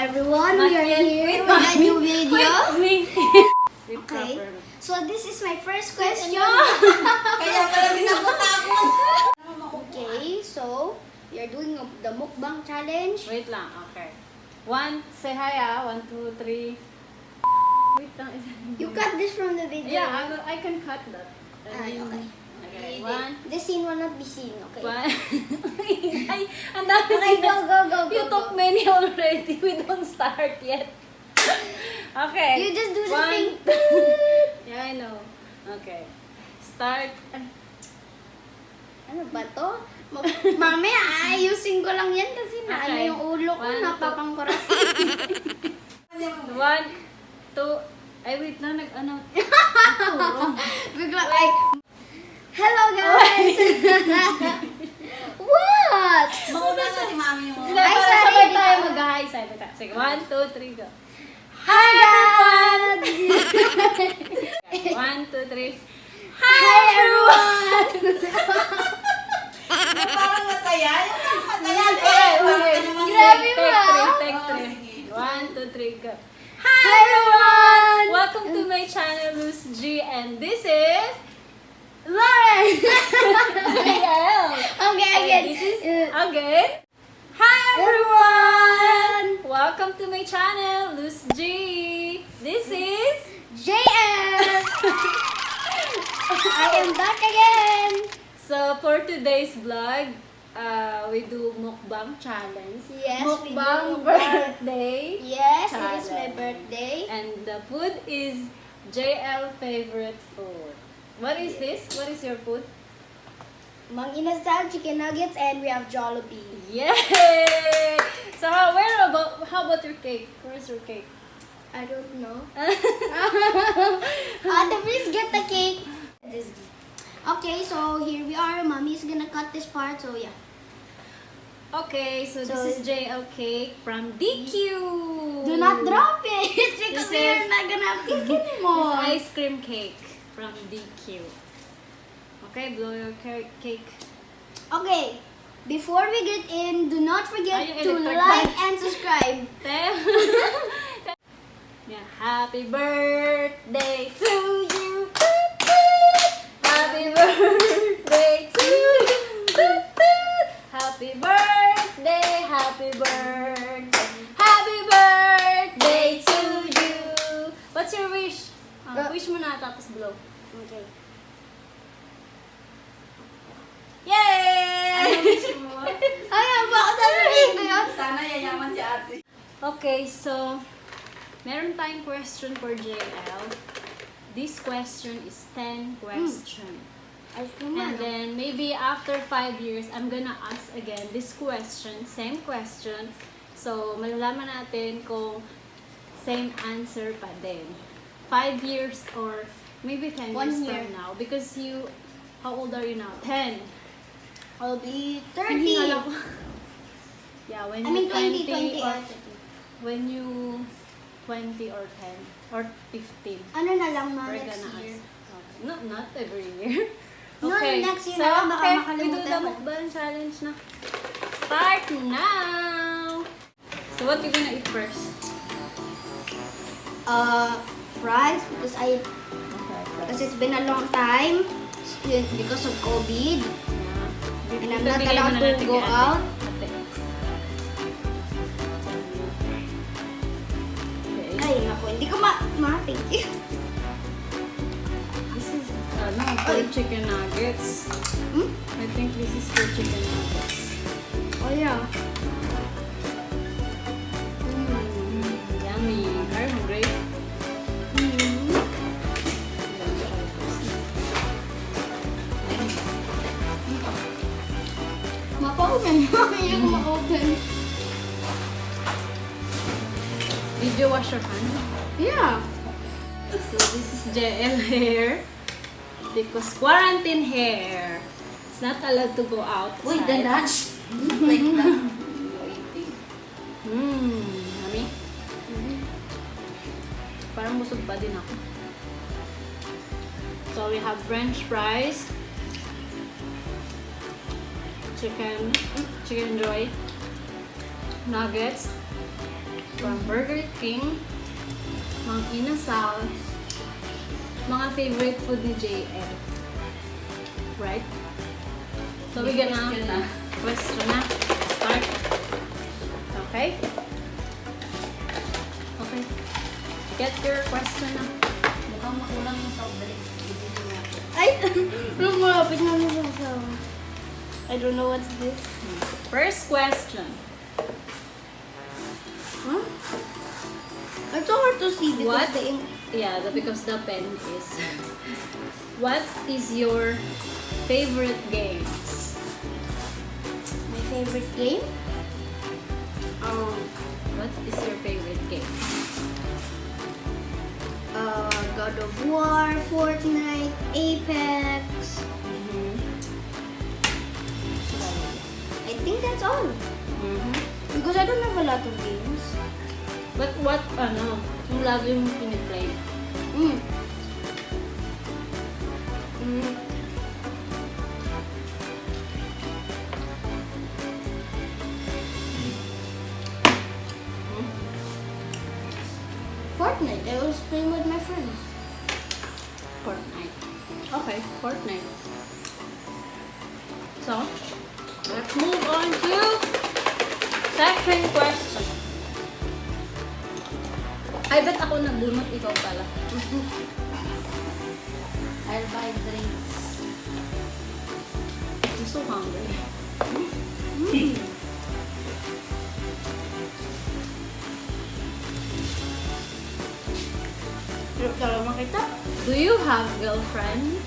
everyone, we are here with a new video. Okay, so this is my first question. Kaya pala binabot-abot. Okay, so we are doing the mukbang challenge. Wait lang, okay. Say hi 1, 2, 3. Wait lang. You cut this from the video. Yeah, I can cut that. Okay. Okay, The scene will not be seen, okay? one. Ay, ang dami Okay, go. You took many already. We don't start yet. Okay. You just do the One. thing. Yeah, I know. Okay. Start. Ano ba to? Mamaya, ayusin ko lang yan kasi na ano Okay. yung ulo ko, 1, 2. napapangkurat. 1, 2. Ay, wait lang. Nag-ano. Bigla, ay, hello guys! What? Mauna nga si mami mo. Hindi, Ay, para sorry, sabay dito. tayo mag-hi. Sabay tayo. Sige, 1, 2, 3, go. Hi guys! 1, 2, 3. Hi everyone! Parang masaya. Yung masaya. Grabe mo, Take ah. 3. 1, 2, 3, go. Hi everyone! Welcome to my channel, Luz G, and this is Lauren! JL. Okay, again. This is again. Hi everyone! Welcome to my channel, Luz G. This is JM! I am back again! so for today's vlog, we do mukbang challenge. Yes, we Mukbang do. birthday. Yes, it is my Challenge. birthday. And the food is JL favorite food. What is this? What is your food? Mang inasal, chicken nuggets, and we have Jollibee. Yay! So how about your cake? Where's your cake? I don't know. Please get the cake. Okay, so here we are. Mommy's gonna cut this part, so yeah. Okay, so So- this is JL cake from DQ. Do not drop it because This we're is- not gonna pick This anymore. ice cream cake from DQ. Okay, blow your cake. Okay, before we get in, do not forget Ay, to electric like fan. and subscribe. Yeah, happy birthday to you. Happy birthday to you. Happy birthday, happy birthday. Happy birthday to you. What's your wish? Wish mo na tapos blow. Okay. Yay! Ano wish mo? Ayan ba ako sasabihin ko yun? Sana yayaman si ate. Okay, so meron tayong question for JL. This question is 10 question. Ay, And then maybe after 5 years, I'm gonna ask again this question, same question. So malalaman natin kung same answer pa din. 5 years or maybe 10 1 years year. from now. Because you, how old are you now? 10. I'll be Hindi 30. nga lang. Yeah, when I mean you 20, 20. or when you 20 or 10 or 15. Ano na lang ma, We're next gonna year. ask. Okay. Not every year. No, next year so, na lang, baka okay, we do makalimutan the ko. mukbang challenge na. Start now! So, what you gonna eat first? Fries because because it's been a long time because of COVID. And I'm not allowed to go out. Okay. Ay, naku, hindi ko ma-thank you. This is, for chicken nuggets. Hmm? I think this is for chicken nuggets. Oh, yeah. Yummy. Are you hungry? Ma-open. Hindi ko ma-open. Did you wash your hands? Yeah. So this is JL hair because quarantine hair. It's not allowed to go outside. Uy, the nuts. Like that. Yummy. Parang busog pa din ako. So we have French fries, chicken joy, nuggets, from Burger King, Mang Inasal, mga favorite food ni JL. Right? So we gonna question na. Start. Okay? Okay. Get your question na. Mukhang makulang yung soft drink. Ay! Lumapit na naman sa... I don't know what's this. First question. Huh? It's so hard to see because What? the ink... Yeah, because the pen is. What is your favorite games? My favorite game? What is your favorite game? God of War, Fortnite, Apex. I think that's all. Because I don't have a lot of games. But what, yung lagi mong piniplay? Mm. Fortnite. I was playing with my friends. Fortnite. Okay, Fortnite. So, let's move on to second question. I bet ako nagbunot, ikaw pala. I'll buy drinks. I'm so hungry. Hirap talaga makita. Do you have girlfriend?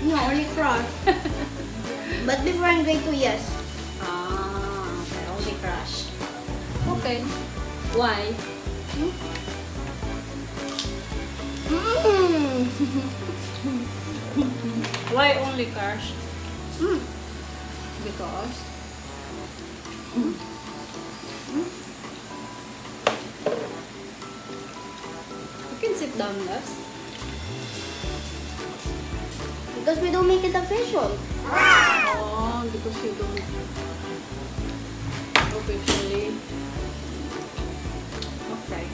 No, only crush. But before I'm grade 2, yes. Okay, only crush. Okay. Why? Why only crush? Because? You can sit down, guys. Because we don't make it official. Oh, because you don't officially. Okay.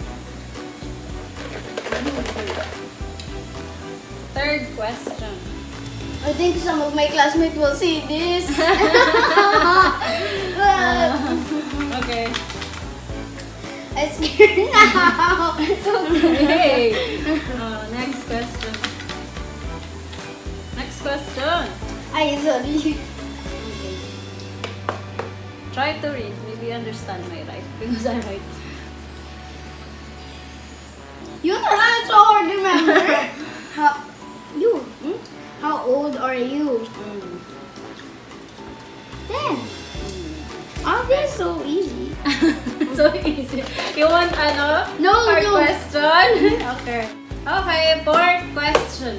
Third question. I think some of my classmates will see this. Okay. I'm scared now. Okay. Next question. Next question. Ay, sorry. Okay. Try to read. Maybe you understand my right. Because I write. You know, it's so hard to remember. How old are you? 10. Oh, this is so easy. So easy. You want No, hard no. question? Okay. Okay, fourth question.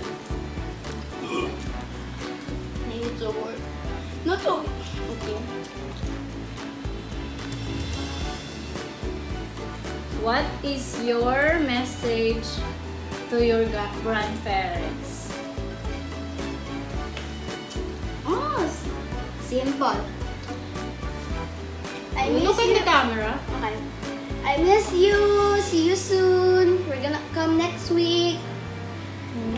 Maybe it's a word. Not so. Okay. What is your message to your grandparents? Oh, simple. I Look miss at you. the camera. Okay. I miss you. See you soon. We're gonna come next week.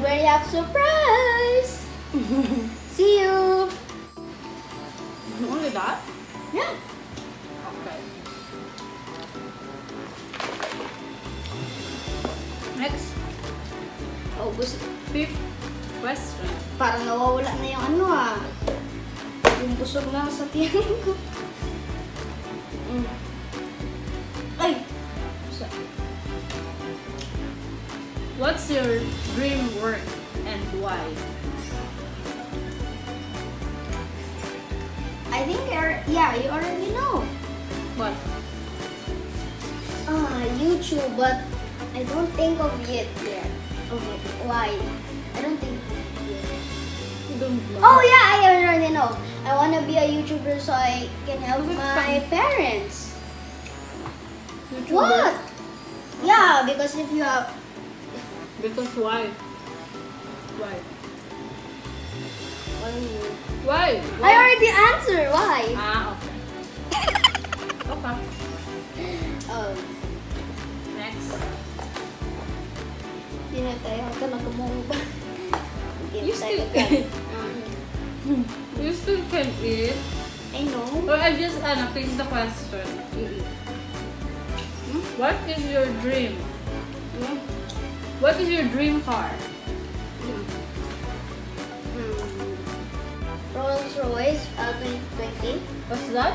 Where you have surprise. See you. Only that? Yeah. Okay. Next, Oh, gusto. fifth question. Parang nawawala na yung yung busog na sa tiyan ko. Ay! So, what's your dream work and why? I think you already know. What? YouTube, but I don't think of it yet. Okay, why? I don't think of it yet. You don't know. Oh yeah, I already know. I want to be a YouTuber so I can help Good my fun. parents. YouTuber? What? Yeah, because if you have... Because why? Why? What do you mean? Why? I already answered. Why? Okay. Okay. Um, ka nagkamong ba? You still can. You still can eat. I know. Or I just change the question. What is your dream? Hmm? What is your dream car? Rolls Royce 2020. What's that?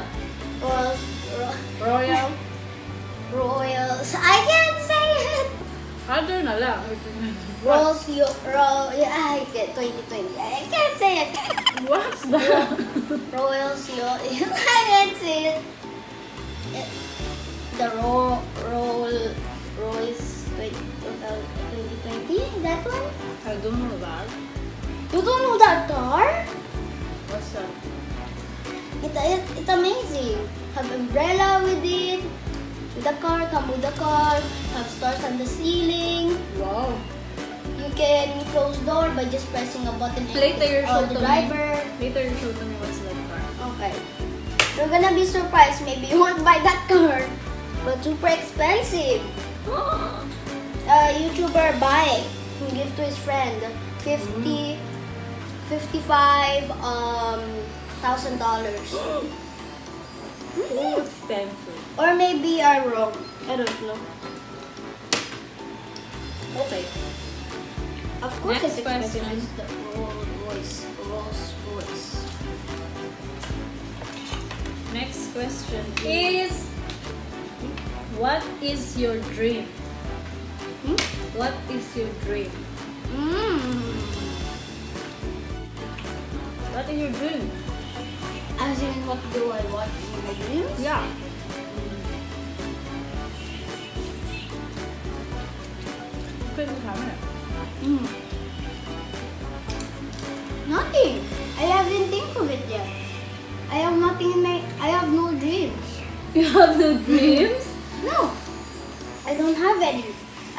Royals. I can't say it. Other na lang. I get 2020. I can't say it. What's that? Royals I can't say it. The Royce 2020. That one. I don't know that. You don't know that car? What's that? It's amazing. Have umbrella with it. With the car, come with the car. Have stars on the ceiling. Wow. You can close door by just pressing a button and Later you show the to driver. me. Later you show to me what's that car. Okay. You're gonna be surprised. Maybe you won't buy that car. But super expensive. YouTuber buy. He give to his friend. $55,000. Too expensive. Or maybe I'm wrong. I don't know. Okay. Of course Next it's expensive. question. It's the Rolls Royce. Next question is, what is your dream? What is your dream? What is your dream? As in, what do I want in my dreams? Yeah. Nothing. I haven't think of it yet. I have nothing in my. I have no dreams. You have no dreams? No. I don't have any.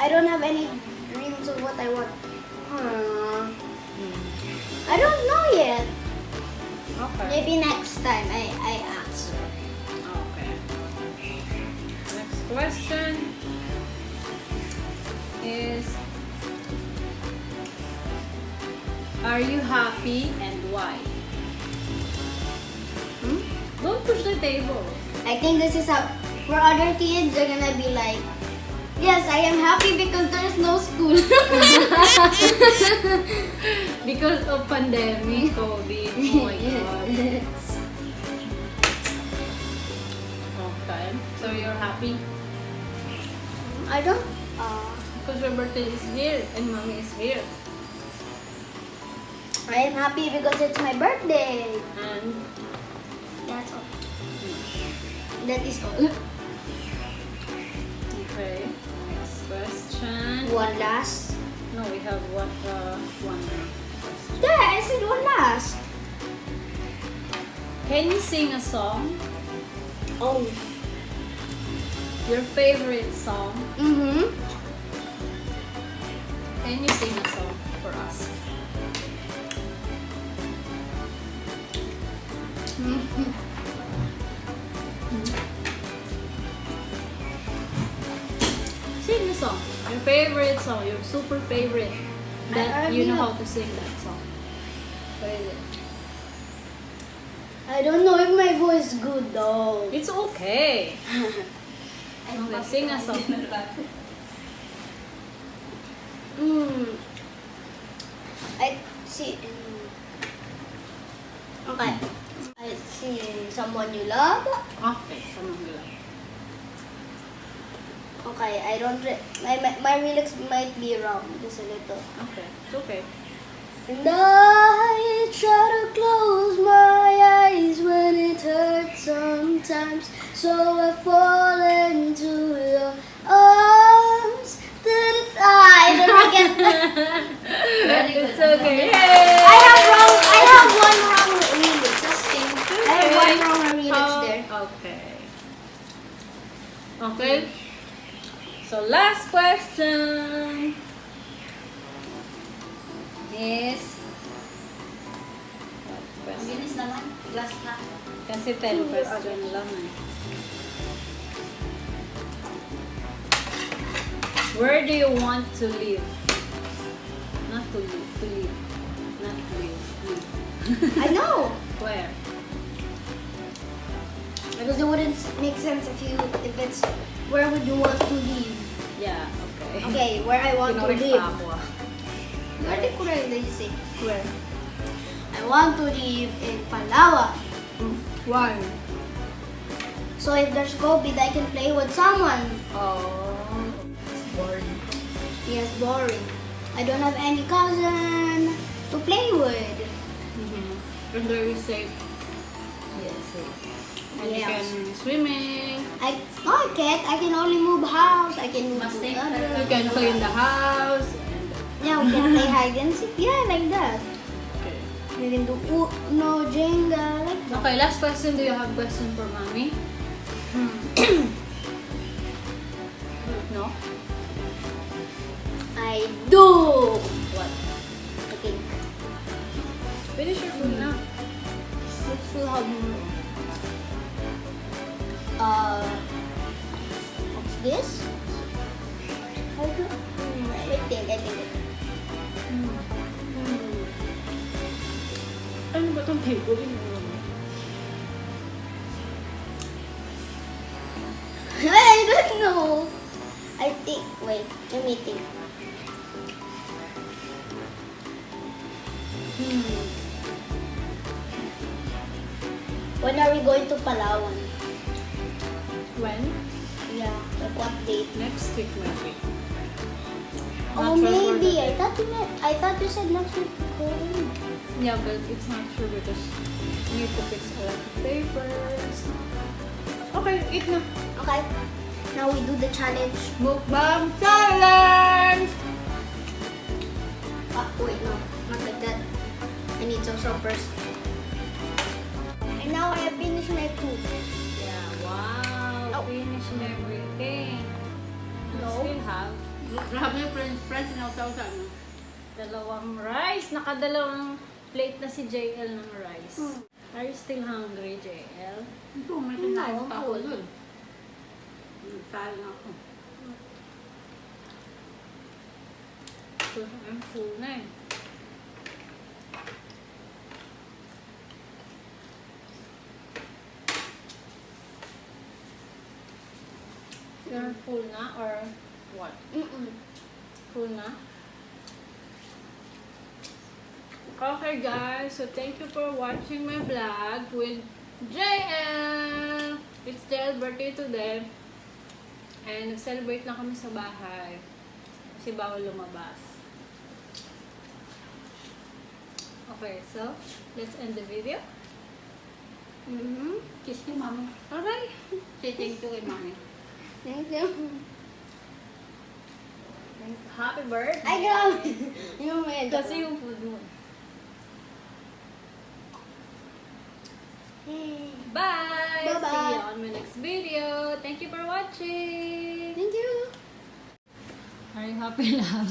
I don't have any dreams of what I want. I don't know yet. Okay. Maybe next time I answer. Okay. Next question is, are you happy and why? Don't push the table. I think this is how for other kids they're gonna be like, yes, I am happy because there's no school. Because of pandemic, COVID. Oh my God. Okay. So you're happy? I don't. Because your birthday is here and mommy is here. I am happy because it's my birthday. And That's all. That is all. okay. Next question. One last. No, we have one more. There, I said one last. Can you sing a song? Oh. Your favorite song? Can you sing a song for us? Sing a song. Your favorite song. Your super favorite. That you know how to sing that song. What is it? I don't know if my voice is good though. It's okay. Okay, sing a song. I see. Okay. I see someone you love. Okay, someone you like. Okay, I don't. My lyrics might be wrong just a little. Okay, it's okay. And I try to close my eyes when it hurts sometimes, so I fall into your arms. I don't get that. It's okay. I have one wrong lyrics. I have one wrong lyrics there. Okay. Okay. So last question is, what Ang question? bilis naman. Last na. Kasi 10 question lang eh. Where do you want to live? to live. Not live. Live. I know. Where? Because it wouldn't make sense if it's where would you want to live? Yeah, okay. Okay, where I want to Kinurik live. pa ako ah. Where did I say? Where? I want to live in Palawan. Why? So if there's COVID, I can play with someone. Oh, it's boring. Yes, boring. I don't have any cousin to play with. Mm-hmm. And very safe. Yes, safe. And you Yes. can swimming. No, I can't. I can only move house. I can move Mas to safe other. You can clean the house. Yeah, we can play hide and seek. Yeah, like that. Okay. We can do Uno, Jenga, like that. Okay, last question. Do you have question for mommy? No? I do. What? I think. Finish your food na. You still have more. What's this? I think. Ano ba itong table? I don't know. I think. Wait, let me think. When are we going to Palawan? When? Yeah, like what date? Next week maybe. Oh, Not sure for maybe. the I thought you said next week. Yeah, but it's not sure because you need to fix a lot of papers. Okay, eat na. Okay. Now we do the challenge. Mukbang challenge! Wait, no. Not like that. I need some first. And now I have finished my food. Yeah, wow. Oh. Finish everything. No. Still have Grabe yung friends na usaw-usaw. dalawang rice. Nakadalawang plate na si JL ng rice. Are you still hungry, JL? Ito, may kinain No, pa ako full. dun. Saan ako. So, I'm full na eh. You're full na or what? Full na? Okay guys, so thank you for watching my vlog with JL. It's JL birthday today. And nag-celebrate lang kami sa bahay. Kasi bawal lumabas. Okay, so let's end the video. Kiss ni mami. Alright. Say thank you kay mami. Thank you. Happy birthday. I got you made it. Kasi yung food mo. Bye! Bye-bye. See you on my next video. Thank you for watching. Thank you. Are you happy lang?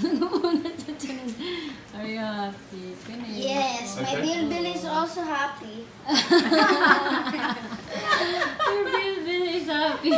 Are you happy? Finish. Yes, my Bill is also happy. Your Bill is happy.